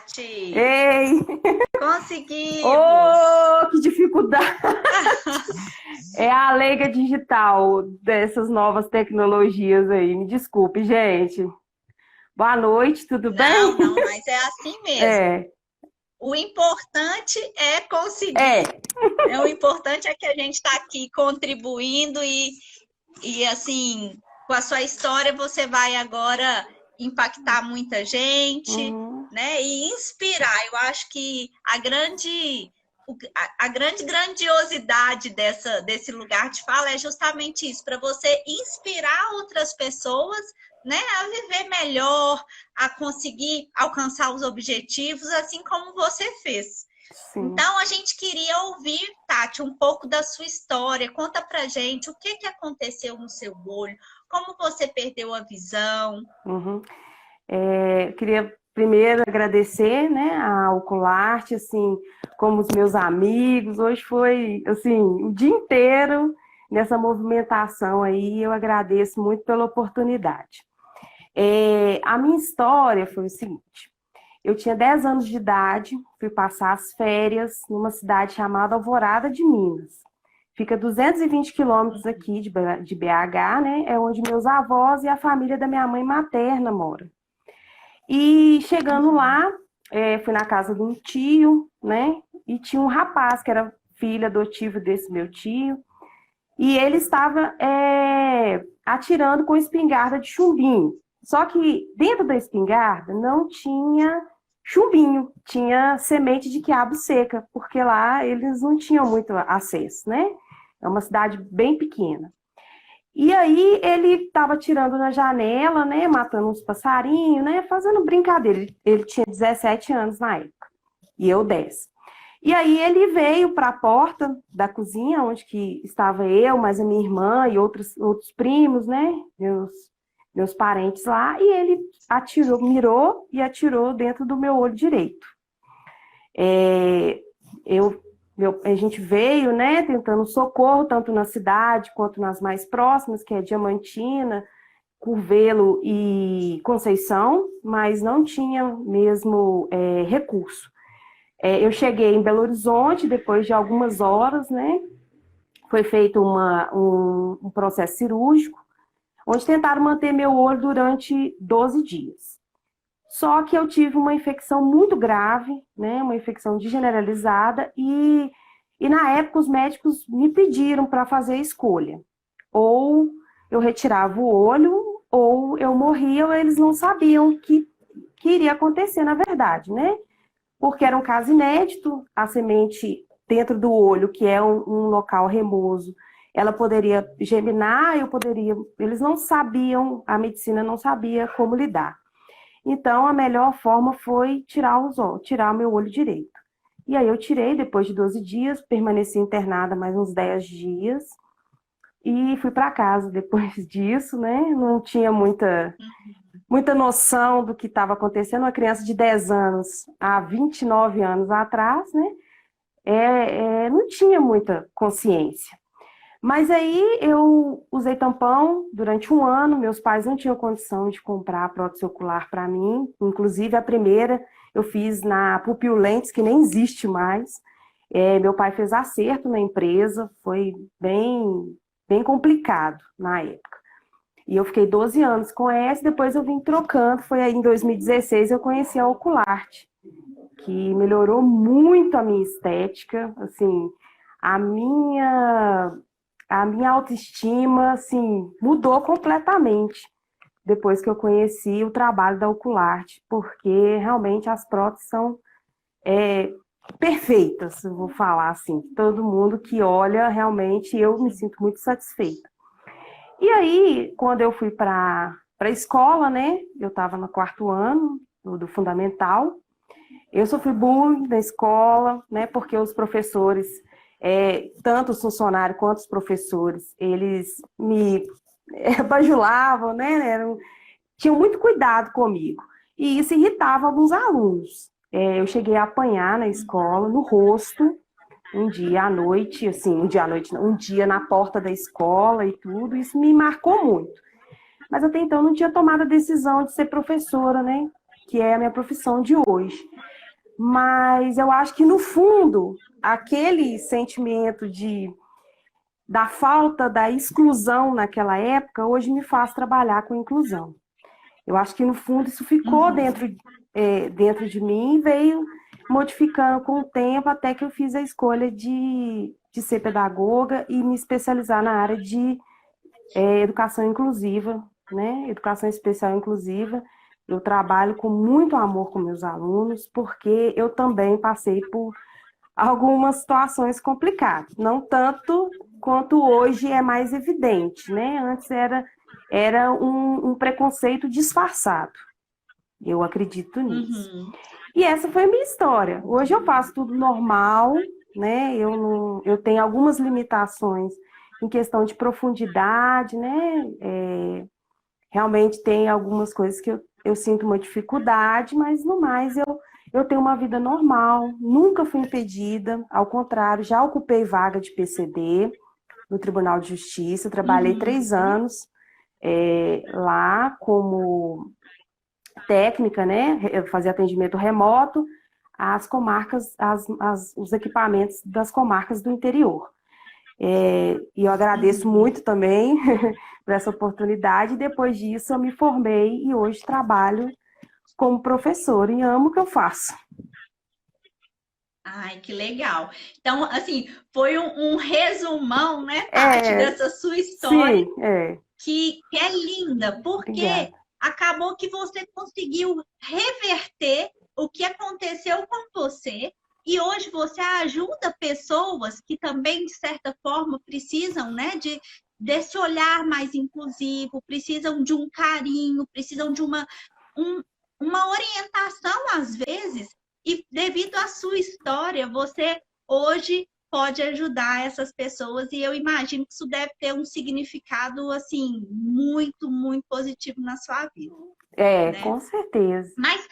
Tati! Ei! Conseguimos! Oh, que dificuldade! É a leiga digital dessas novas tecnologias aí. Me desculpe, gente. Boa noite, tudo bem? Não, não, mas é assim mesmo. É, O importante é é, conseguir, né? O importante é que a gente está aqui contribuindo e assim, com a sua história, você vai agora impactar muita gente, uhum, né? E inspirar. Eu acho que a grande grandiosidade desse lugar de fala é justamente isso, para você inspirar outras pessoas, né, a viver melhor, a conseguir alcançar os objetivos, assim como você fez. sim. Então, a gente queria ouvir, Tati, um pouco da sua história. Conta pra gente o que aconteceu no seu olho, como você perdeu a visão. Uhum. Eu queria primeiro agradecer, né, a Ocularte, assim, como os meus amigos. Hoje foi, assim, o dia inteiro nessa movimentação aí. Eu agradeço muito pela oportunidade. A minha história foi o seguinte: eu tinha 10 anos de idade, fui passar as férias numa cidade chamada Alvorada de Minas. Fica 220 quilômetros aqui de BH, né? É onde meus avós e a família da minha mãe materna moram. E chegando lá, fui na casa de um tio, né? E tinha um rapaz que era filho adotivo desse meu tio. E ele estava atirando com espingarda de chumbinho. Só que dentro da espingarda não tinha chumbinho, tinha semente de quiabo seca, porque lá eles não tinham muito acesso, né? É uma cidade bem pequena. E aí ele estava tirando na janela, né, matando uns passarinhos, né, fazendo brincadeira. Ele tinha 17 anos na época, e eu 10. E aí ele veio para a porta da cozinha, onde que estava eu, mais a minha irmã e outros primos, né, meus parentes lá, e ele atirou, mirou e atirou dentro do meu olho direito. É, a gente veio, né, tentando socorro, tanto na cidade quanto nas mais próximas, que é Diamantina, Curvelo e Conceição, mas não tinha mesmo recurso. Eu cheguei em Belo Horizonte depois de algumas horas, né? Foi feito um processo cirúrgico, onde tentaram manter meu olho durante 12 dias. Só que eu tive uma infecção muito grave, né? Uma infecção generalizada, e na época os médicos me pediram para fazer a escolha. Ou eu retirava o olho, ou eu morria, ou eles não sabiam que iria acontecer, na verdade, né? Porque era um caso inédito, a semente dentro do olho, que é um local remoso, ela poderia germinar, eles não sabiam, a medicina não sabia como lidar. Então, a melhor forma foi tirar o meu olho direito. E aí eu tirei, depois de 12 dias, permaneci internada mais uns 10 dias, e fui para casa depois disso, né? Não tinha muita noção do que estava acontecendo. Uma criança de 10 anos, há 29 anos atrás, né? Não tinha muita consciência. Mas aí eu usei tampão durante um ano, meus pais não tinham condição de comprar prótese ocular para mim, inclusive a primeira eu fiz na Pupil Lentes, que nem existe mais. Meu pai fez acerto na empresa, foi bem complicado na época. E eu fiquei 12 anos com essa, depois eu vim trocando, foi aí em 2016 eu conheci a Ocularte, que melhorou muito a minha estética, assim, a minha, a minha autoestima, assim, mudou completamente depois que eu conheci o trabalho da Ocularte, porque realmente as próteses são perfeitas, eu vou falar assim, todo mundo que olha, realmente eu me sinto muito satisfeita. E aí, quando eu fui para a escola, né, eu estava no quarto ano do fundamental, eu sofri bullying na escola, né, porque os professores, tanto os funcionários quanto os professores, eles me bajulavam, né, tinham muito cuidado comigo. E isso irritava alguns alunos. Eu cheguei a apanhar na escola, no rosto, um dia à noite, assim, um dia à noite, não, um dia na porta da escola e tudo, isso me marcou muito. Mas até então não tinha tomado a decisão de ser professora, né, que é a minha profissão de hoje. Mas eu acho que, no fundo, aquele sentimento da falta, da exclusão naquela época, hoje me faz trabalhar com inclusão. Eu acho que, no fundo, isso ficou dentro de mim e veio modificando com o tempo até que eu fiz a escolha de ser pedagoga e me especializar na área de educação inclusiva, né? Educação especial inclusiva. Eu trabalho com muito amor com meus alunos, porque eu também passei por algumas situações complicadas. Não tanto quanto hoje é mais evidente, né? Antes era um preconceito disfarçado. Eu acredito nisso. E essa foi a minha história. Hoje eu faço tudo normal, né? Eu tenho algumas limitações em questão de profundidade, né? Realmente tem algumas coisas que eu sinto uma dificuldade, mas no mais eu tenho uma vida normal, nunca fui impedida, ao contrário, já ocupei vaga de PCD no Tribunal de Justiça, trabalhei 3 anos lá como técnica, né? Eu fazia atendimento remoto às comarcas, os equipamentos das comarcas do interior. E eu agradeço muito também por essa oportunidade. Depois disso, eu me formei e hoje trabalho como professora e amo o que eu faço. Ai, que legal. Então, assim, foi um resumão, né, Tati, dessa sua história, sim, que é linda, porque Obrigada. acabou que você conseguiu reverter o que aconteceu com você e hoje você ajuda pessoas que também, de certa forma, precisam, né, desse olhar mais inclusivo, precisam de um carinho, precisam de uma orientação, às vezes, e devido à sua história, você hoje pode ajudar essas pessoas e eu imagino que isso deve ter um significado, assim, muito, muito positivo na sua vida. Né? Com certeza. Mas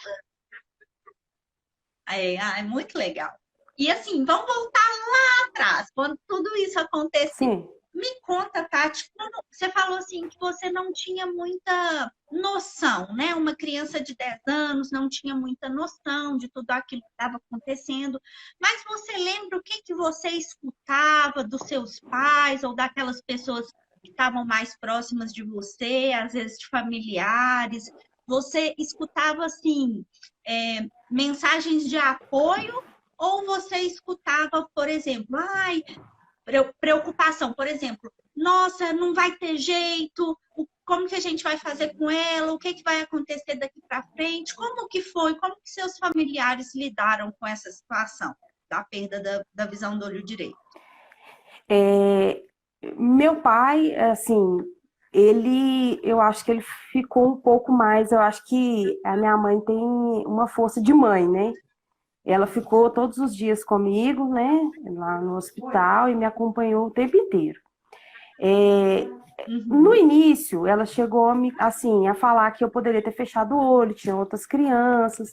é muito legal. E assim, vamos voltar lá atrás, quando tudo isso aconteceu. Sim. Me conta, Tati, quando você falou assim que você não tinha muita noção, né? Uma criança de 10 anos não tinha muita noção de tudo aquilo que estava acontecendo. Mas você lembra o que você escutava dos seus pais ou daquelas pessoas que estavam mais próximas de você, às vezes de familiares? Você escutava assim, mensagens de apoio ou você escutava, por exemplo, ai, preocupação, por exemplo, nossa, não vai ter jeito, como que a gente vai fazer com ela, o que, que vai acontecer daqui para frente, como que foi, como que seus familiares lidaram com essa situação da perda da visão do olho direito? Meu pai, assim, eu acho que ele ficou um pouco mais, eu acho que a minha mãe tem uma força de mãe, né? Ela ficou todos os dias comigo, né, lá no hospital e me acompanhou o tempo inteiro. No início, ela chegou a falar que eu poderia ter fechado o olho, tinha outras crianças,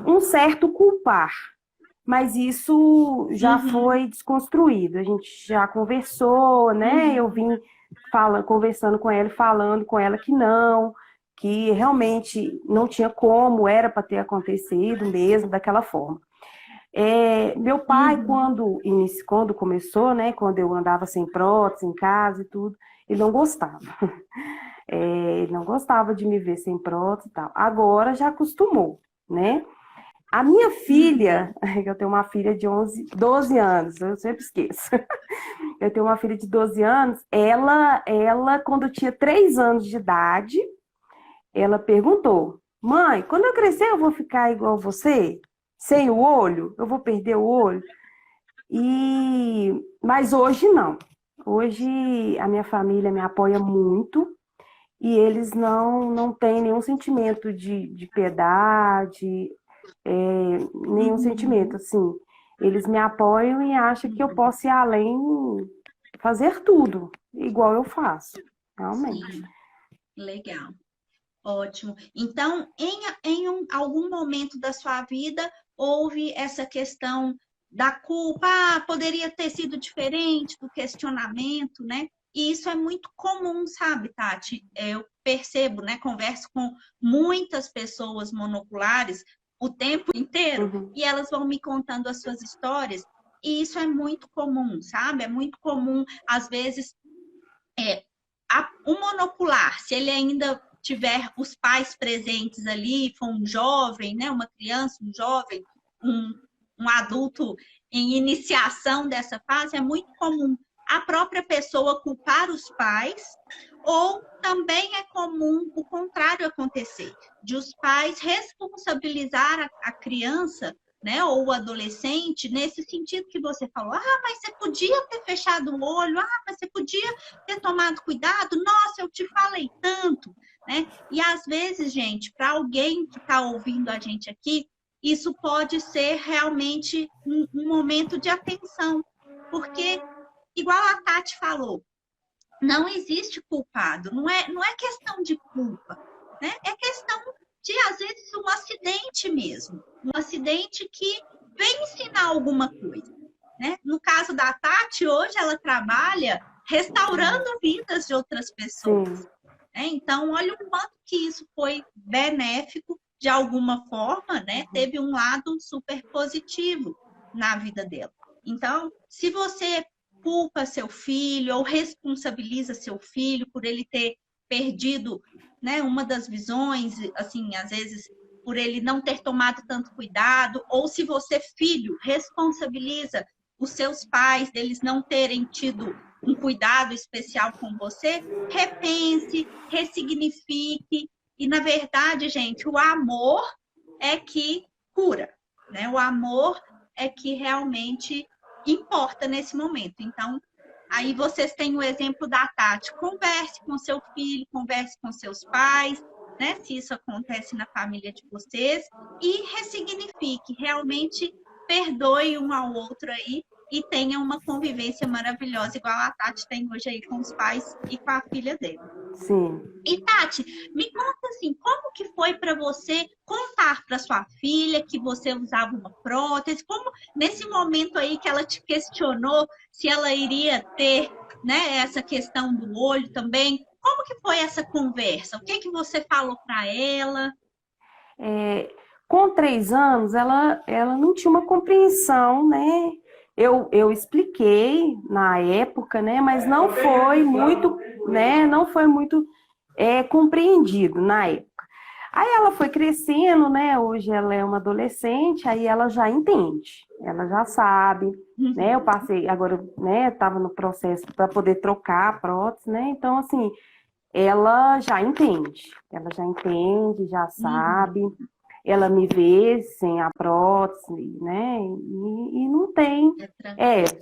um certo culpar, mas isso já foi desconstruído. A gente já conversou, né? Eu vim conversando com ela, falando com ela que realmente não tinha como, era para ter acontecido mesmo daquela forma. Meu pai, quando começou, né, quando eu andava sem prótese em casa e tudo, ele não gostava. Ele não gostava de me ver sem prótese e tal. Agora já acostumou, né? A minha filha, eu tenho uma filha de 12 anos, eu sempre esqueço. Eu tenho uma filha de 12 anos, ela quando tinha 3 anos de idade, ela perguntou: mãe, quando eu crescer eu vou ficar igual você? Sem o olho? Eu vou perder o olho? Mas hoje não. Hoje a minha família me apoia muito e eles não têm nenhum sentimento de piedade, nenhum sentimento, assim. Eles me apoiam e acham que eu posso ir além, fazer tudo, igual eu faço, realmente. Sim. Legal. Ótimo. Então, em algum momento da sua vida, houve essa questão da culpa, poderia ter sido diferente, do questionamento, né? E isso é muito comum, sabe, Tati? Eu percebo, né? Converso com muitas pessoas monoculares. o tempo inteiro, Uhum. e elas vão me contando as suas histórias, e isso é muito comum, sabe? É muito comum, às vezes, o monocular, se ele ainda tiver os pais presentes ali, for um jovem, né, uma criança, um jovem, um, um adulto em iniciação dessa fase, é muito comum a própria pessoa culpar os pais, ou também é comum o contrário acontecer, de os pais responsabilizar a criança, né, ou o adolescente, nesse sentido que você falou, mas você podia ter fechado o olho, mas você podia ter tomado cuidado, nossa, eu te falei tanto, né? E às vezes, gente, para alguém que está ouvindo a gente aqui, isso pode ser realmente um momento de atenção, porque, igual a Tati falou, não existe culpado, não é questão de culpa, né? É questão de, às vezes, um acidente mesmo, um acidente que vem ensinar alguma coisa, né? No caso da Tati, hoje ela trabalha restaurando vidas de outras pessoas, Sim. né? Então, olha o quanto que isso foi benéfico de alguma forma, né? Teve um lado super positivo na vida dela. Então, se você culpa seu filho ou responsabiliza seu filho por ele ter perdido, né, uma das visões, assim, às vezes por ele não ter tomado tanto cuidado, ou se você, filho, responsabiliza os seus pais deles não terem tido um cuidado especial com você, repense, ressignifique. E, na verdade, gente, o amor é que cura, né? O amor é que realmente importa nesse momento. Então, aí vocês têm o exemplo da Tati. Converse com seu filho, converse com seus pais, né? Se isso acontece na família de vocês, e ressignifique, realmente perdoe um ao outro aí e tenha uma convivência maravilhosa, igual a Tati tem hoje aí com os pais e com a filha dele. Sim. E Tati, me conta assim, como que foi para você contar para sua filha que você usava uma prótese? Como nesse momento aí que ela te questionou se ela iria ter, né, essa questão do olho também, como que foi essa conversa? O que que você falou para ela? Com 3 anos, ela não tinha uma compreensão, né? Eu expliquei na época, né? Mas não foi muito, né? Não foi muito compreendido na época. Aí ela foi crescendo, né? Hoje ela é uma adolescente, aí ela já entende, ela já sabe, né? Eu passei agora, né? Estava no processo para poder trocar a prótese, né? Então, assim, ela já entende, já sabe. Ela me vê sem a prótese, né? E não tem.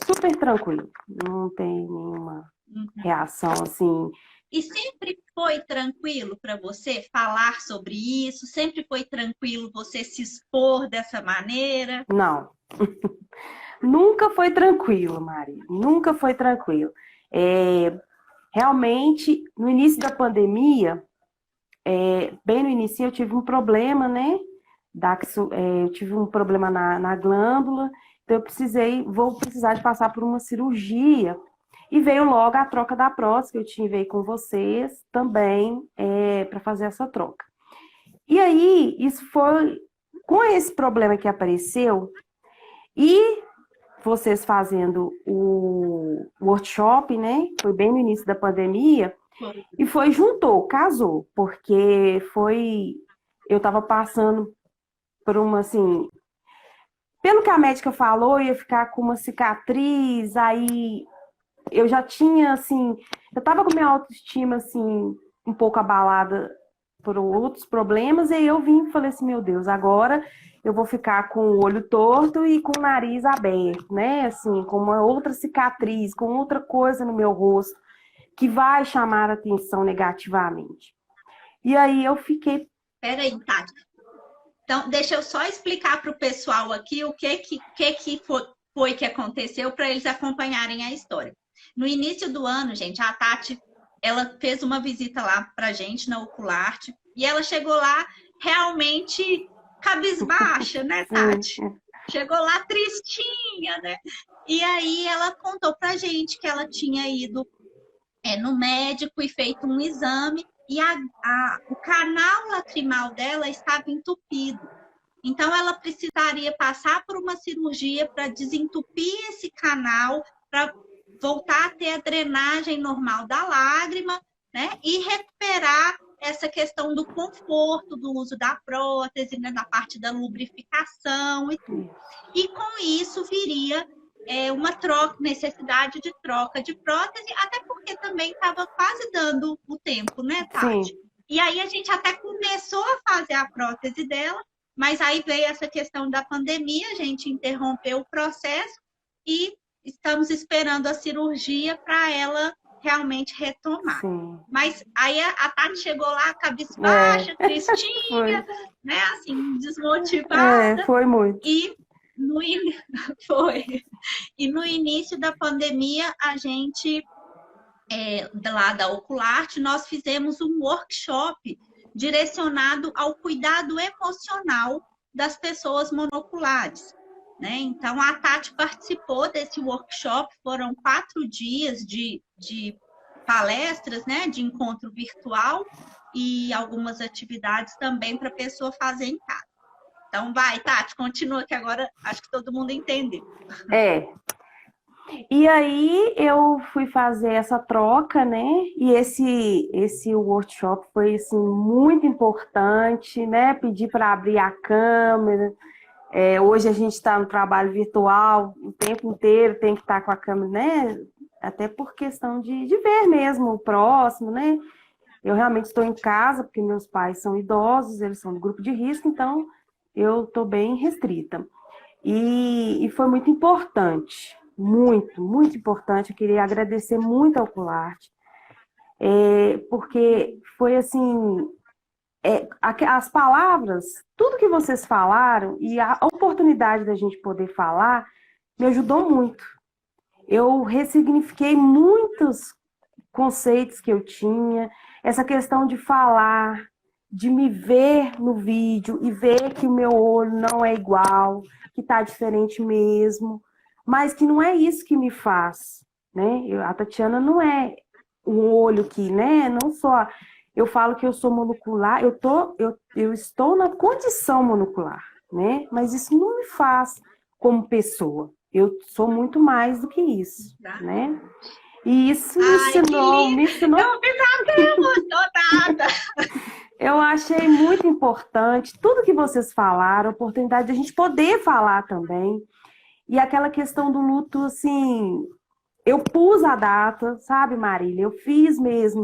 Super tranquilo. Não tem nenhuma reação assim. E sempre foi tranquilo para você falar sobre isso? Sempre foi tranquilo você se expor dessa maneira? Não. Nunca foi tranquilo, Maria. Nunca foi tranquilo. Realmente, no início da pandemia, bem no início, eu tive um problema, né? Eu tive um problema na glândula, então vou precisar de passar por uma cirurgia. E veio logo a troca da prótese, que eu tive com vocês também, para fazer essa troca. E aí, isso foi com esse problema que apareceu, e vocês fazendo o workshop, né? Foi bem no início da pandemia, e casou, porque eu estava passando por uma, assim, pelo que a médica falou, eu ia ficar com uma cicatriz, aí eu já tinha, assim, eu tava com minha autoestima, assim, um pouco abalada por outros problemas, e aí eu vim e falei assim, meu Deus, agora eu vou ficar com o olho torto e com o nariz aberto, né, assim, com uma outra cicatriz, com outra coisa no meu rosto, que vai chamar a atenção negativamente. E aí eu fiquei... Peraí, Tati. Então, deixa eu só explicar para o pessoal aqui o que foi que aconteceu para eles acompanharem a história. No início do ano, gente, a Tati, ela fez uma visita lá para a gente na Ocularte e ela chegou lá realmente cabisbaixa, né, Tati? Chegou lá tristinha, né? E aí ela contou para a gente que ela tinha ido no médico e feito um exame e o canal lacrimal dela estava entupido. Então, ela precisaria passar por uma cirurgia para desentupir esse canal, para voltar a ter a drenagem normal da lágrima, né? E recuperar essa questão do conforto, do uso da prótese, né? Da parte da lubrificação e tudo. E com isso viria uma necessidade de troca de prótese, até porque também estava quase dando o tempo, né, Tati? Sim. E aí a gente até começou a fazer a prótese dela, mas aí veio essa questão da pandemia, a gente interrompeu o processo e estamos esperando a cirurgia para ela realmente retomar. Sim. Mas aí a Tati chegou lá, cabisbaixa, tristinha, né, assim, desmotivada. Foi muito. E E no início da pandemia, a gente, lá da Ocularte, nós fizemos um workshop direcionado ao cuidado emocional das pessoas monoculares, né? Então, a Tati participou desse workshop, foram 4 dias de palestras, né? De encontro virtual e algumas atividades também para a pessoa fazer em casa. Então, vai, Tati, continua, que agora acho que todo mundo entendeu. E aí eu fui fazer essa troca, né? E esse workshop foi assim, muito importante, né? Pedi para abrir a câmera. Hoje a gente está no trabalho virtual, o tempo inteiro tem que estar com a câmera, né? Até por questão de ver mesmo o próximo, né? Eu realmente estou em casa, porque meus pais são idosos, eles são do grupo de risco, então eu estou bem restrita. E foi muito importante, muito, muito importante. Eu queria agradecer muito ao Ocularte, porque foi assim, as palavras, tudo que vocês falaram e a oportunidade da gente poder falar me ajudou muito. Eu ressignifiquei muitos conceitos que eu tinha, essa questão de falar, de me ver no vídeo e ver que o meu olho não é igual, que está diferente mesmo, mas que não é isso que me faz, né? A Tatiana não é um olho que, né? Não só eu falo que eu sou monocular, eu estou na condição monocular, né? Mas isso não me faz como pessoa. Eu sou muito mais do que isso, né? E isso me ensinou. Eu me emocionada. Eu achei muito importante tudo que vocês falaram, a oportunidade de a gente poder falar também. E aquela questão do luto, assim, eu pus a data, sabe, Marília? Eu fiz mesmo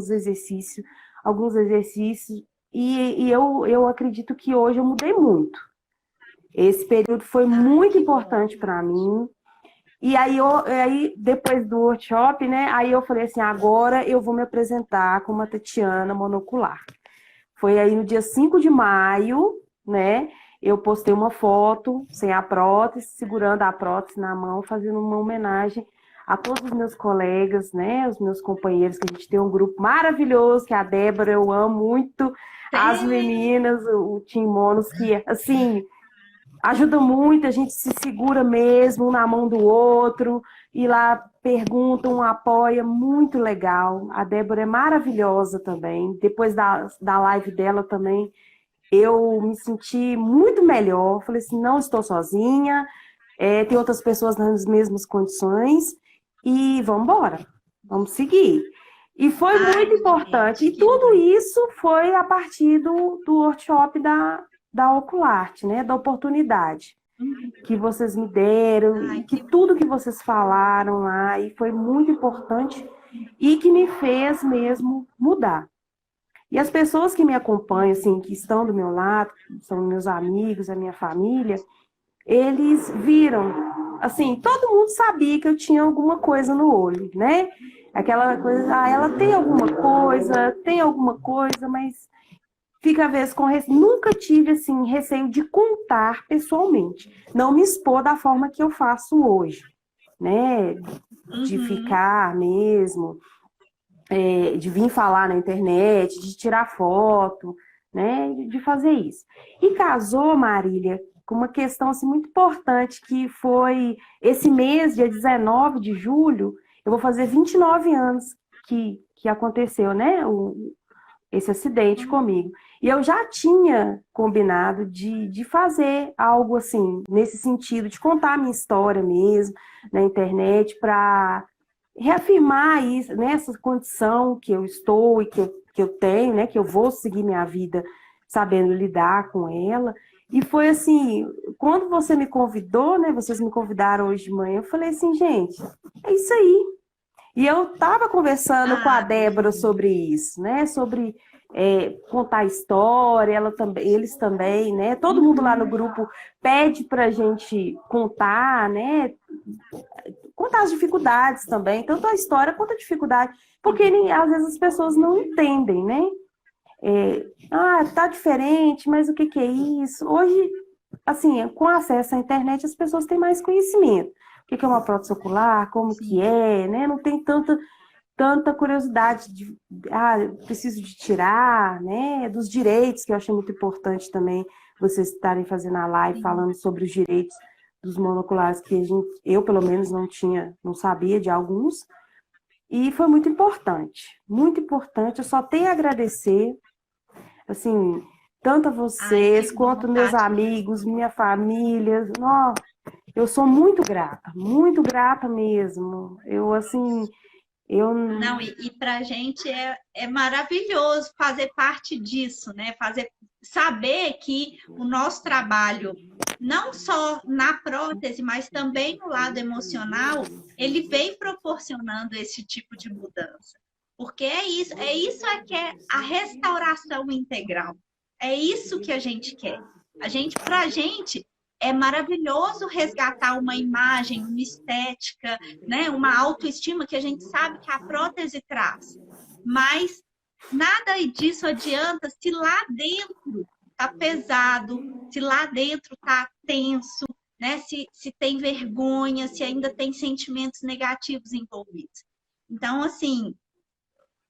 alguns exercícios, e eu acredito que hoje eu mudei muito. Esse período foi muito importante para mim. E aí, depois do workshop, né, aí eu falei assim, agora eu vou me apresentar como a Tatiana monocular. Foi aí no dia 5 de maio, né, eu postei uma foto sem a prótese, segurando a prótese na mão, fazendo uma homenagem a todos os meus colegas, né, os meus companheiros, que a gente tem um grupo maravilhoso, que é a Débora, eu amo muito, as meninas, o Team Monos, que, assim, ajuda muito, a gente se segura mesmo, um na mão do outro, e lá pergunta, apoia, muito legal. A Débora é maravilhosa também. Depois da live dela também, eu me senti muito melhor. Falei assim, não estou sozinha, tem outras pessoas nas mesmas condições, e vamos embora, vamos seguir. E foi muito importante. E tudo isso foi a partir do workshop da Ocularte, né? Da oportunidade que vocês me deram, e que tudo que vocês falaram lá, e foi muito importante e que me fez mesmo mudar. E as pessoas que me acompanham, assim, que estão do meu lado, são meus amigos, a minha família, eles viram, assim, todo mundo sabia que eu tinha alguma coisa no olho, né? Aquela coisa, ela tem alguma coisa, mas fica às vezes com receio. Nunca tive, assim, receio de contar pessoalmente. Não me expor da forma que eu faço hoje, né? De ficar mesmo, de vir falar na internet, de tirar foto, né? De fazer isso. E casou, Marília, com uma questão, assim, muito importante, que foi esse mês, dia 19 de julho, eu vou fazer 29 anos que aconteceu, né? Esse acidente comigo. E eu já tinha combinado de fazer algo assim, nesse sentido, de contar a minha história mesmo na internet, para reafirmar isso, né, essa condição que eu estou e que eu tenho, né, que eu vou seguir minha vida sabendo lidar com ela. E foi assim, quando você me convidou, né, vocês me convidaram hoje de manhã, eu falei assim, gente, é isso aí. E eu estava conversando com a Ah, Débora sobre isso, né? Sobre contar história, eles também, né? Todo mundo lá no uhum, grupo pede para a gente contar, né? Contar as dificuldades também, tanto a história quanto a dificuldade, porque às vezes as pessoas não entendem, né? Tá diferente, mas o que que é isso? Hoje, assim, com acesso à internet, as pessoas têm mais conhecimento. O que que é uma prótese ocular, como que sim. é, né? Não tem tanta curiosidade de, preciso de tirar, né? Dos direitos, que eu achei muito importante também vocês estarem fazendo a live Sim. falando sobre os direitos dos monoculares que eu pelo menos não sabia de alguns. E foi muito importante, muito importante. Eu só tenho a agradecer, assim, tanto a Ai, que vocês bom, quanto meus Tati. amigos, minha família. Eu sou muito grata mesmo. Eu, assim, eu Não, e para a gente é maravilhoso fazer parte disso, né? Saber que o nosso trabalho, não só na prótese, mas também no lado emocional, ele vem proporcionando esse tipo de mudança. Porque é isso que é a restauração integral. É isso que a gente quer. Para a gente, é maravilhoso resgatar uma imagem, uma estética, né? Uma autoestima que a gente sabe que a prótese traz. Mas nada disso adianta se lá dentro tá pesado, se lá dentro tá tenso, né? Se tem vergonha, se ainda tem sentimentos negativos envolvidos. Então, assim,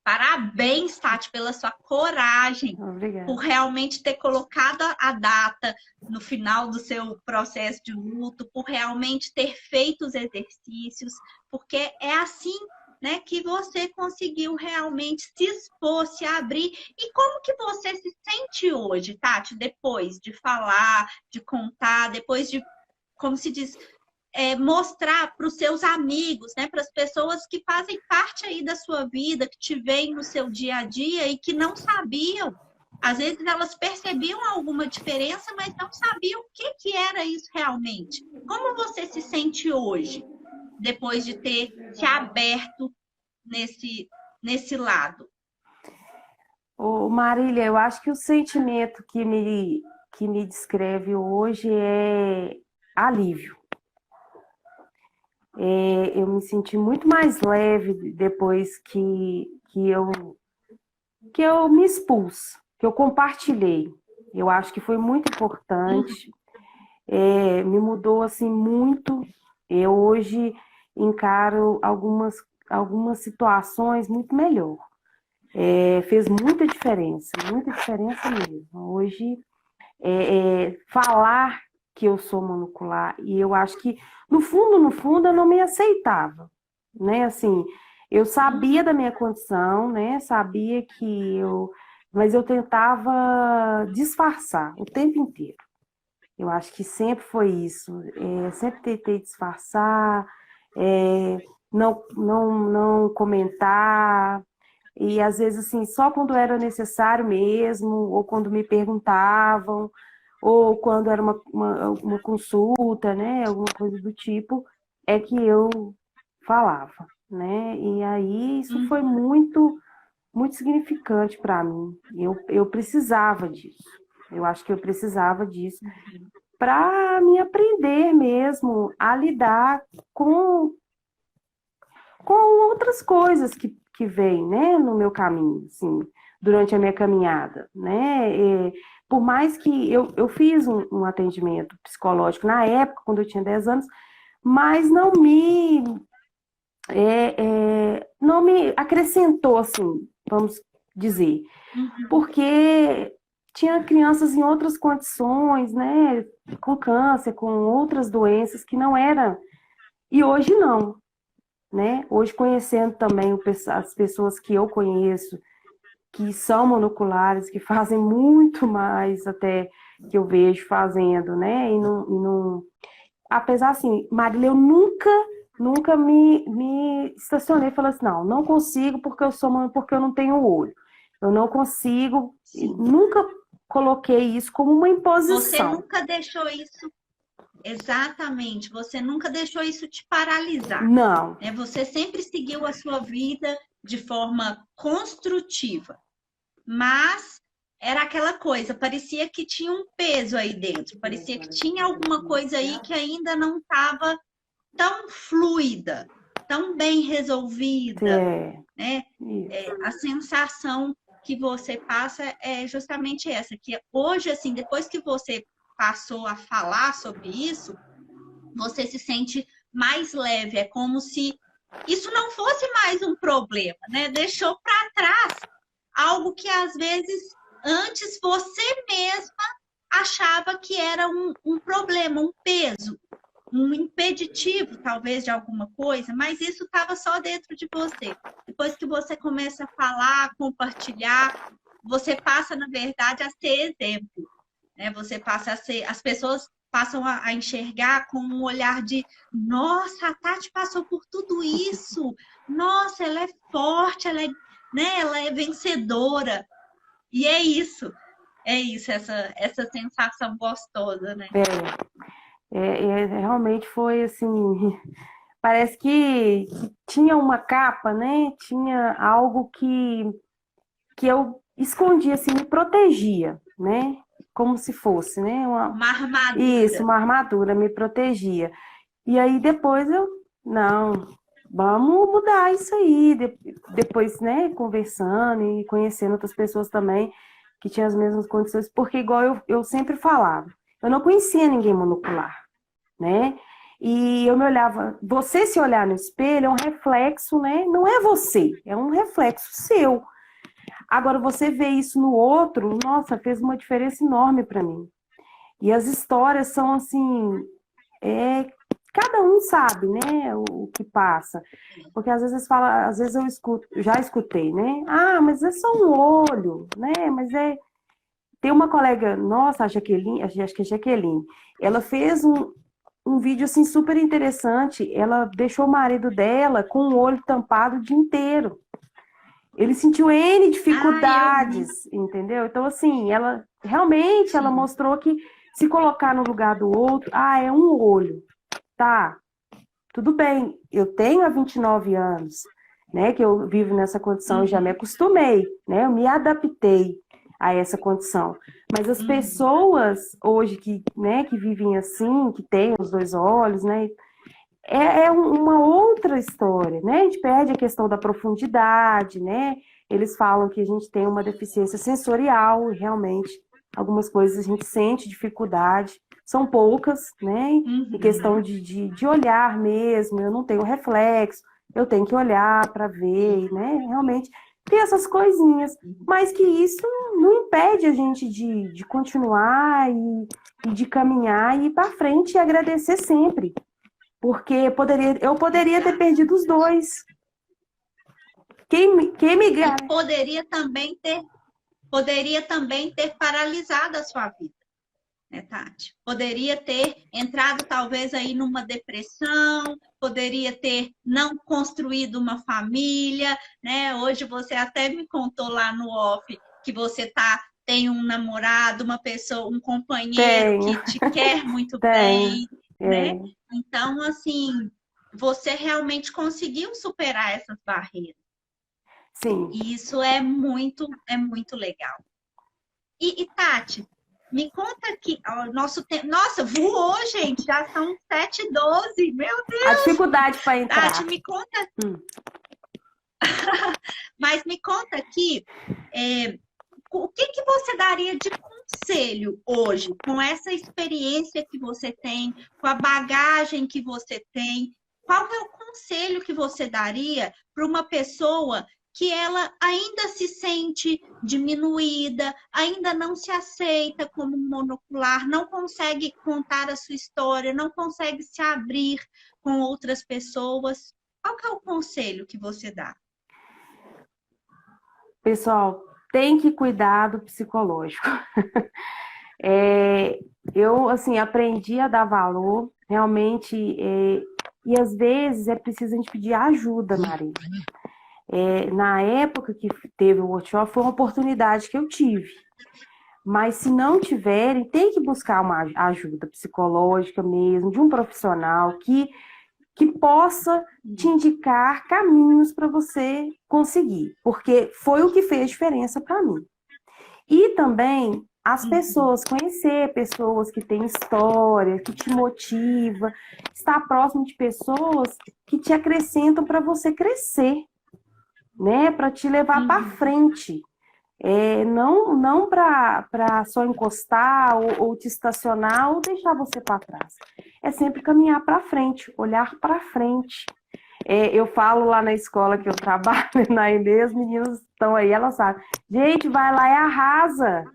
parabéns, Tati, pela sua coragem, por Obrigada. realmente ter colocado a data no final do seu processo de luto, por realmente ter feito os exercícios, porque é assim, né, que você conseguiu realmente se expor, se abrir. E como que você se sente hoje, Tati, depois de falar, de contar, depois de, como se diz, mostrar para os seus amigos, né, para as pessoas que fazem parte aí da sua vida, que te veem no seu dia a dia e que não sabiam. Às vezes elas percebiam alguma diferença, mas não sabiam o que, que era isso realmente. Como você se sente hoje, depois de ter se aberto nesse lado? Ô, Marília, eu acho que o sentimento que me descreve hoje é alívio. Eu me senti muito mais leve depois que eu me expus, que eu compartilhei. Eu acho que foi muito importante, me mudou assim muito. Eu hoje encaro algumas situações muito melhor. Fez muita diferença mesmo. Hoje, falar que eu sou monocular, e eu acho que, no fundo, eu não me aceitava, né? Assim, eu sabia da minha condição, né? Sabia mas eu tentava disfarçar o tempo inteiro. Eu acho que sempre foi isso. Sempre tentei disfarçar, não comentar, e às vezes assim, só quando era necessário mesmo, ou quando me perguntavam, ou quando era uma consulta, né? Alguma coisa do tipo, é que eu falava, né? E aí isso foi Uhum. muito significante para mim. Eu precisava disso. Eu acho que eu precisava disso para me aprender mesmo a lidar com, com outras coisas que vêm, né, no meu caminho, assim, durante a minha caminhada, né? Por mais que eu fiz um atendimento psicológico na época, quando eu tinha 10 anos, mas não me acrescentou, assim, vamos dizer, Uhum. porque tinha crianças em outras condições, né, com câncer, com outras doenças que não eram, e hoje não, né? Hoje conhecendo também as pessoas que eu conheço que são monoculares, que fazem muito mais até que eu vejo fazendo, né? Apesar assim, Marília, eu nunca me estacionei e falei assim, não consigo porque porque eu não tenho olho. Eu não consigo, Sim. nunca coloquei isso como uma imposição. Você nunca deixou isso, exatamente, você nunca deixou isso te paralisar. Não. Né? Você sempre seguiu a sua vida de forma construtiva, mas era aquela coisa, parecia que tinha um peso aí dentro, parecia que tinha alguma coisa aí que ainda não estava tão fluida, tão bem resolvida, né? A sensação que você passa é justamente essa, que hoje, assim, depois que você passou a falar sobre isso, você se sente mais leve, é como se isso não fosse mais um problema, né? Deixou para trás algo que às vezes antes você mesma achava que era um problema, um peso, um impeditivo, talvez, de alguma coisa, mas isso estava só dentro de você. Depois que você começa a falar, compartilhar, você passa, na verdade, a ser exemplo. Né? Você passa a ser. As pessoas passam a enxergar com um olhar de nossa, a Tati passou por tudo isso, nossa, ela é forte, né? Ela é vencedora. E é isso, essa sensação gostosa, né? Realmente foi assim, parece que tinha uma capa, né? Tinha algo que eu escondia, assim, me protegia, né? Como se fosse, né? Uma armadura. Isso, uma armadura me protegia. E aí depois não, vamos mudar isso aí. Depois, né, conversando e conhecendo outras pessoas também que tinham as mesmas condições, porque igual eu sempre falava, eu não conhecia ninguém monocular, né? E eu me olhava, você se olhar no espelho é um reflexo, né? Não é você, é um reflexo seu. Agora você vê isso no outro, nossa, fez uma diferença enorme para mim. E as histórias são assim, cada um sabe, né, o que passa. Porque às vezes fala, às vezes já escutei, né? Ah, mas é só um olho, né? Mas tem uma colega nossa, a Jaqueline, acho que é Jaqueline, ela fez um vídeo assim super interessante. Ela deixou o marido dela com o olho tampado o dia inteiro. Ele sentiu N dificuldades, entendeu? Então, assim, ela realmente ela mostrou que se colocar no lugar do outro, é um olho, tá? Tudo bem, eu tenho há 29 anos, né, que eu vivo nessa condição, eu já me acostumei, né, eu me adaptei a essa condição. Mas as pessoas hoje que vivem assim, que têm os dois olhos, né, uma outra história, né? A gente perde a questão da profundidade, né? Eles falam que a gente tem uma deficiência sensorial, e realmente algumas coisas a gente sente dificuldade, são poucas, né? Em questão de olhar mesmo, eu não tenho reflexo, eu tenho que olhar para ver, né? Realmente tem essas coisinhas, mas que isso não impede a gente de continuar e de caminhar e ir para frente e agradecer sempre. Porque eu poderia ter perdido os dois. Quem me garante? Poderia também ter paralisado a sua vida, né, Tati? Poderia ter entrado talvez aí numa depressão, poderia ter não construído uma família, né? Hoje você até me contou lá no off que você tem um namorado, uma pessoa, um companheiro que te quer muito bem, né? Então, assim, você realmente conseguiu superar essas barreiras. Sim. E isso é muito legal. E Tati, me conta aqui, o nosso tempo. Nossa, voou, gente, já são 7h12, meu Deus! A dificuldade para entrar. Tati, me conta. Mas me conta aqui, o que você daria de conselho hoje, com essa experiência que você tem, com a bagagem que você tem? Qual é o conselho que você daria para uma pessoa que ela ainda se sente diminuída, ainda não se aceita como monocular, não consegue contar a sua história, não consegue se abrir com outras pessoas? Qual que é o conselho que você dá? Pessoal, tem que cuidar do psicológico. Eu, assim, aprendi a dar valor, realmente, e às vezes é preciso a gente pedir ajuda, Maria. Na época que teve o workshop, foi uma oportunidade que eu tive. Mas se não tiverem, tem que buscar uma ajuda psicológica mesmo, de um profissional que possa te indicar caminhos para você conseguir, porque foi o que fez diferença para mim. E também as pessoas, conhecer pessoas que têm história, que te motiva, estar próximo de pessoas que te acrescentam para você crescer, né? Para te levar para frente. Não para só encostar ou te estacionar ou deixar você para trás. É sempre caminhar para frente, olhar para frente. Eu falo lá na escola que eu trabalho, na Inês, as meninas estão aí, elas sabem. Gente, vai lá e arrasa,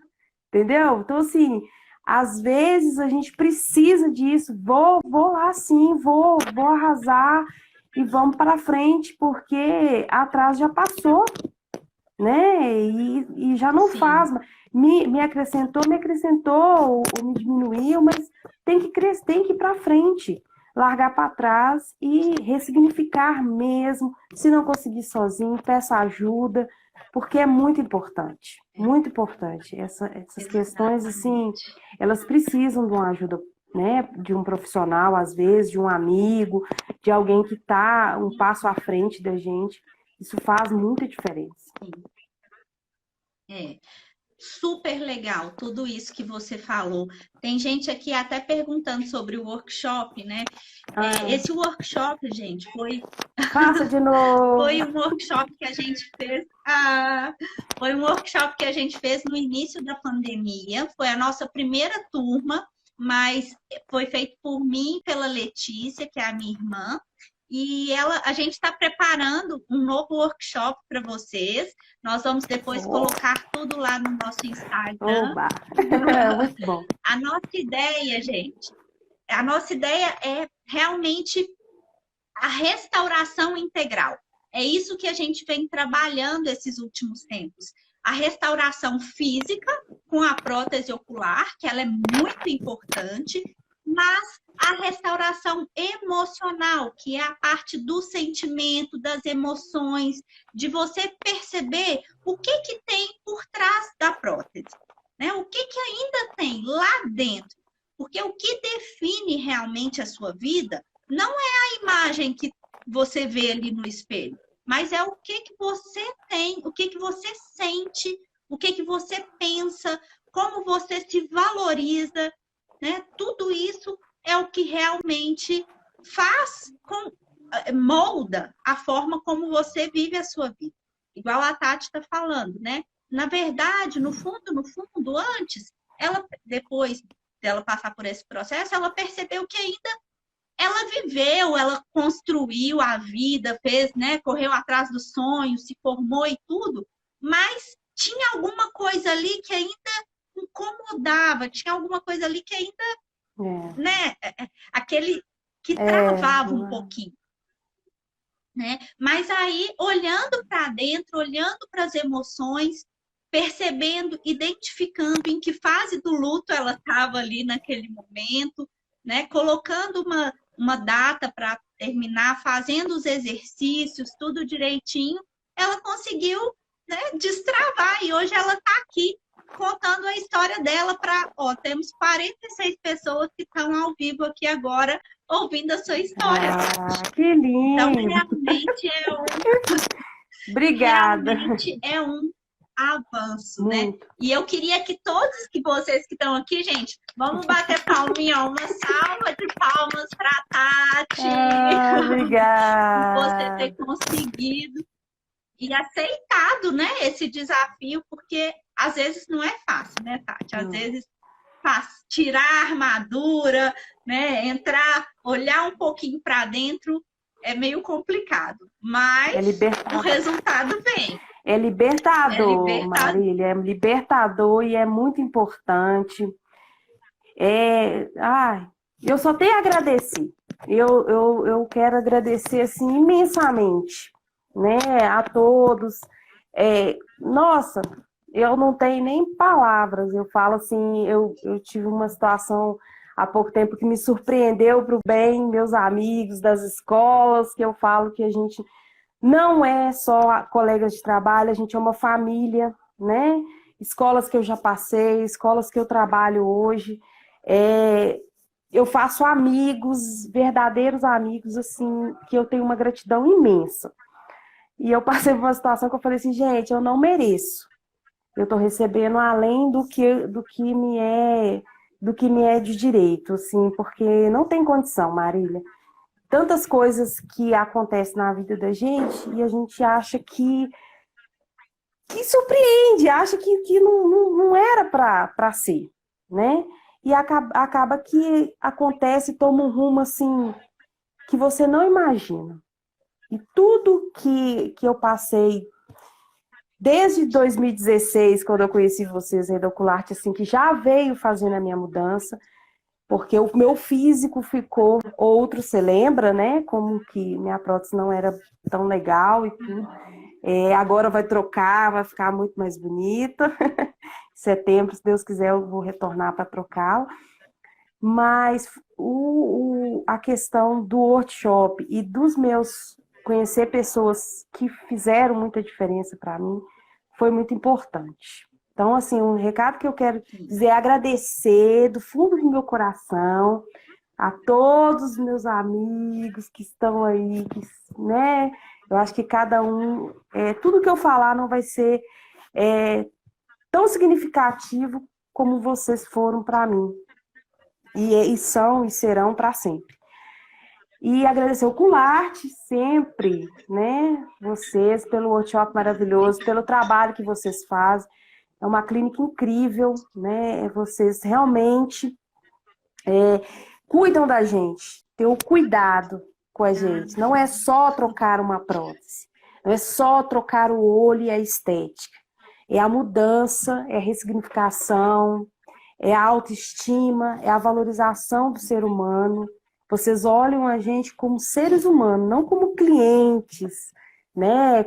entendeu? Então, assim, às vezes a gente precisa disso. Vou lá sim, vou arrasar e vamos para frente, porque atrás já passou, né? E já não faz. Me acrescentou, ou me diminuiu, mas tem que crescer, tem que ir para frente. Largar para trás e ressignificar mesmo. Se não conseguir sozinho, peça ajuda, porque é muito importante. Muito importante. Essas questões, assim, elas precisam de uma ajuda, né? De um profissional, às vezes, de um amigo, de alguém que está um passo à frente da gente. Isso faz muita diferença. Super legal tudo isso que você falou. Tem gente aqui até perguntando sobre o workshop, né? Esse workshop, gente, foi... Passa de novo! Foi um workshop que a gente fez... Foi um workshop que a gente fez no início da pandemia. Foi a nossa primeira turma, mas foi feito por mim e pela Letícia, que é a minha irmã. E a gente está preparando um novo workshop para vocês. Nós vamos depois colocar tudo lá no nosso Instagram. Oba! Muito bom. A nossa ideia, gente, é realmente a restauração integral. É isso que a gente vem trabalhando esses últimos tempos. A restauração física com a prótese ocular, que ela é muito importante, mas a restauração emocional, que é a parte do sentimento, das emoções, de você perceber o que tem por trás da prótese, né? O que ainda tem lá dentro. Porque o que define realmente a sua vida não é a imagem que você vê ali no espelho, mas é o que você tem, o que você sente, o que você pensa, como você se valoriza, né? Tudo isso é o que realmente molda a forma como você vive a sua vida. Igual a Tati está falando, né? Na verdade, no fundo, antes, depois dela passar por esse processo, ela percebeu que ainda ela viveu, ela construiu a vida, fez, né? Correu atrás dos sonhos, se formou e tudo, mas tinha alguma coisa ali que ainda incomodava, tinha alguma coisa ali que ainda, né, aquele que travava um pouquinho, né? Mas aí, olhando para dentro, olhando para as emoções, percebendo, identificando em que fase do luto ela estava ali naquele momento, né? Colocando uma data para terminar, fazendo os exercícios, tudo direitinho, ela conseguiu, né, destravar, e hoje ela está aqui contando a história dela temos 46 pessoas que estão ao vivo aqui agora ouvindo a sua história. Que lindo! Então, realmente Obrigada! Realmente é um avanço, né? E eu queria que todos vocês que estão aqui, gente, vamos bater palminha, uma salva de palmas para Tati. Obrigada! Por você ter conseguido e aceitado, né, esse desafio, porque às vezes não é fácil, né, Tati? Às vezes tirar a armadura, né, entrar, olhar um pouquinho para dentro é meio complicado, mas o resultado vem. É libertador, Marília, é libertador e é muito importante. Eu só tenho a agradecer. Eu quero agradecer assim, imensamente, né, a todos. Nossa, eu não tenho nem palavras. Eu falo assim, eu tive uma situação há pouco tempo que me surpreendeu para o bem, meus amigos das escolas, que eu falo que a gente não é só colegas de trabalho, a gente é uma família, né? Escolas que eu já passei, escolas que eu trabalho hoje. É, eu faço amigos, verdadeiros amigos, assim, que eu tenho uma gratidão imensa. E eu passei por uma situação que eu falei assim, gente, eu não mereço. Eu estou recebendo além do que me é de direito, assim, porque não tem condição, Marília. Tantas coisas que acontecem na vida da gente e a gente acha que surpreende, acha que não era para ser, né? E acaba que acontece, toma um rumo assim que você não imagina. E tudo que eu passei desde 2016, quando eu conheci vocês, Reda Ocularte, assim, que já veio fazendo a minha mudança, porque o meu físico ficou outro, você lembra, né? Como que minha prótese não era tão legal e tudo. Agora vai trocar, vai ficar muito mais bonita. Em setembro, se Deus quiser, eu vou retornar para trocá-la. Mas a questão do workshop e dos meus conhecer pessoas que fizeram muita diferença para mim foi muito importante. Então, assim, um recado que eu quero dizer é agradecer do fundo do meu coração a todos os meus amigos que estão aí, né? Eu acho que cada um, tudo que eu falar não vai ser tão significativo como vocês foram para mim. E são e serão para sempre. E agradecer o Ocularte sempre, né? Vocês, pelo workshop maravilhoso, pelo trabalho que vocês fazem. É uma clínica incrível, né? Vocês realmente cuidam da gente, tem o cuidado com a gente. Não é só trocar uma prótese, não é só trocar o olho e a estética. É a mudança, é a ressignificação, é a autoestima, é a valorização do ser humano. Vocês olham a gente como seres humanos, não como clientes, né?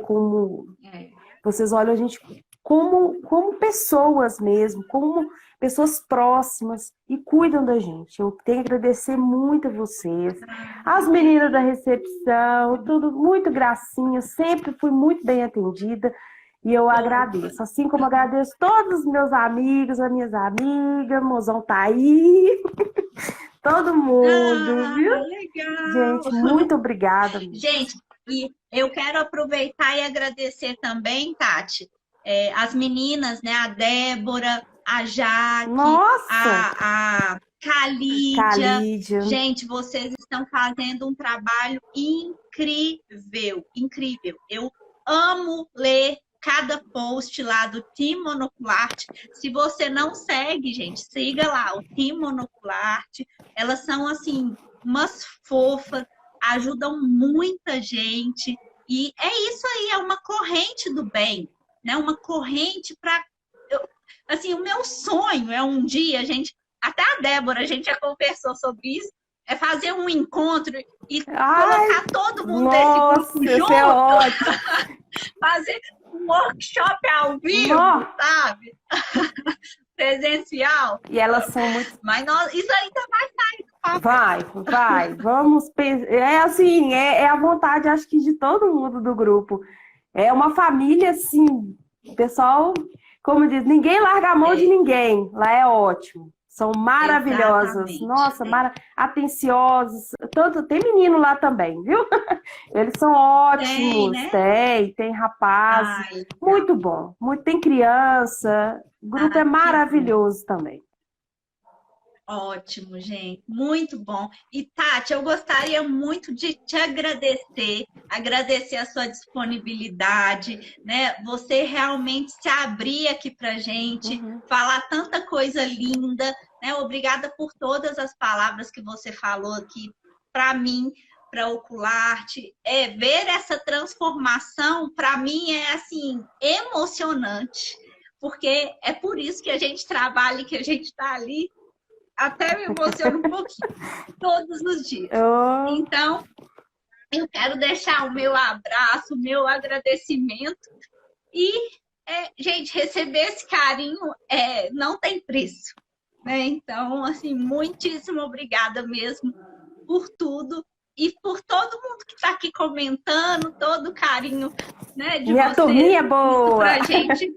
Vocês olham a gente como pessoas mesmo, como pessoas próximas e cuidam da gente. Eu tenho que agradecer muito a vocês. As meninas da recepção, tudo muito gracinha, sempre fui muito bem atendida. E eu agradeço, assim como agradeço todos os meus amigos, as minhas amigas, o mozão tá aí, todo mundo, viu? Legal. Gente, muito obrigada. Gente, e eu quero aproveitar e agradecer também, Tati, as meninas, né? A Débora, a Jaque, Nossa! a Calídia. Gente, vocês estão fazendo um trabalho incrível, incrível. Eu amo ler cada post lá do Team Monocularte. Se você não segue, gente, siga lá o Team Monocularte. Elas são, assim, umas fofas, ajudam muita gente. E é isso aí, é uma corrente do bem, né? Uma corrente para... Assim, o meu sonho é um dia, até a Débora, a gente já conversou sobre isso, é fazer um encontro e colocar todo mundo desse grupo junto. É ótimo. Fazer um workshop ao vivo, sabe? Presencial. E elas são muito... Mas isso ainda vai sair. Vai. Vamos pensar. É assim, é a vontade, acho que de todo mundo do grupo. É uma família, assim, pessoal, como diz, ninguém larga a mão de ninguém. Lá é ótimo. São maravilhosas. Exatamente. Nossa, atenciosos. Tem menino lá também, viu? Eles são ótimos. Tem rapazes. Muito bom. Tem criança. O grupo é maravilhoso também. Ótimo, gente. Muito bom. E, Tati, eu gostaria muito de te agradecer a sua disponibilidade, né? Você realmente se abrir aqui pra gente, falar tanta coisa linda, né? Obrigada por todas as palavras que você falou aqui para mim, para Ocularte. Ver essa transformação, para mim, é, assim, emocionante, porque é por isso que a gente trabalha e que a gente está ali. Até me emociono um pouquinho, todos os dias. Então, eu quero deixar o meu abraço, o meu agradecimento e gente, receber esse carinho não tem preço, né? Então, assim, muitíssimo obrigada mesmo por tudo e por todo mundo que está aqui comentando, todo o carinho, né, de Minha vocês. turminha boa! Pra gente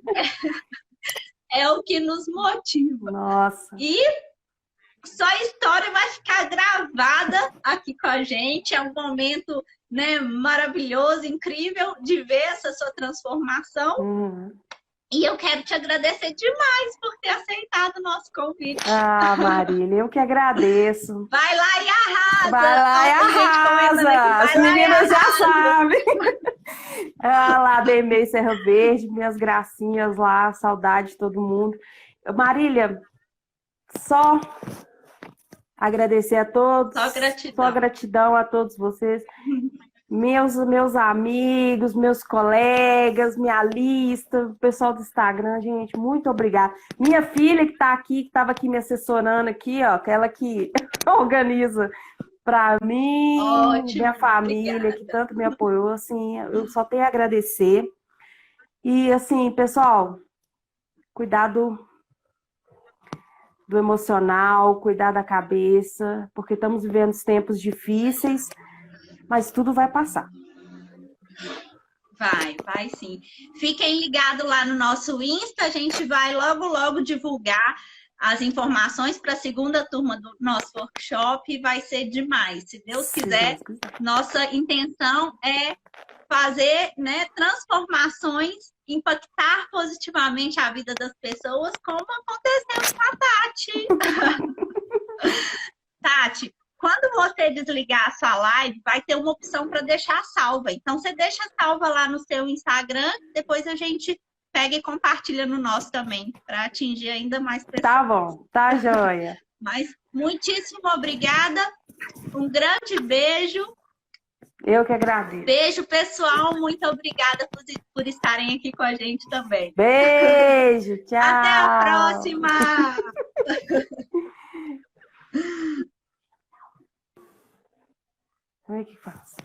é o que nos motiva. Nossa! E só a história vai ficar gravada aqui com a gente. É um momento, né, maravilhoso, incrível de ver essa sua transformação. Uhum. E eu quero te agradecer demais por ter aceitado o nosso convite. Ah, Marília, eu que agradeço. Vai lá e arrasa! Vai lá e arrasa! As meninas já sabem. Ah, lá da EMEI Serra Verde, minhas gracinhas lá, saudade de todo mundo. Marília, só agradecer a todos. Só gratidão a todos vocês. Meus amigos, meus colegas, minha lista, o pessoal do Instagram, gente, muito obrigada. Minha filha que está aqui, que estava aqui me assessorando aqui, ó, aquela que organiza para mim, ótimo, minha família, obrigada, que tanto me apoiou, assim, eu só tenho a agradecer. E, assim, pessoal, cuidado do emocional, cuidar da cabeça, porque estamos vivendo tempos difíceis, mas tudo vai passar. Vai sim. Fiquem ligados lá no nosso Insta, a gente vai logo divulgar as informações para a segunda turma do nosso workshop e vai ser demais. Se Deus quiser, nossa intenção é fazer, né, transformações, impactar positivamente a vida das pessoas, como aconteceu com a Tati. Tati, quando você desligar a sua live, vai ter uma opção para deixar salva. Então, você deixa salva lá no seu Instagram, depois a gente pega e compartilha no nosso também, para atingir ainda mais pessoas. Tá bom, tá joia. Mas muitíssimo obrigada, um grande beijo. Eu que agradeço. Beijo, pessoal, muito obrigada por estarem aqui com a gente também. Beijo, tchau. Até a próxima! Como é que faz?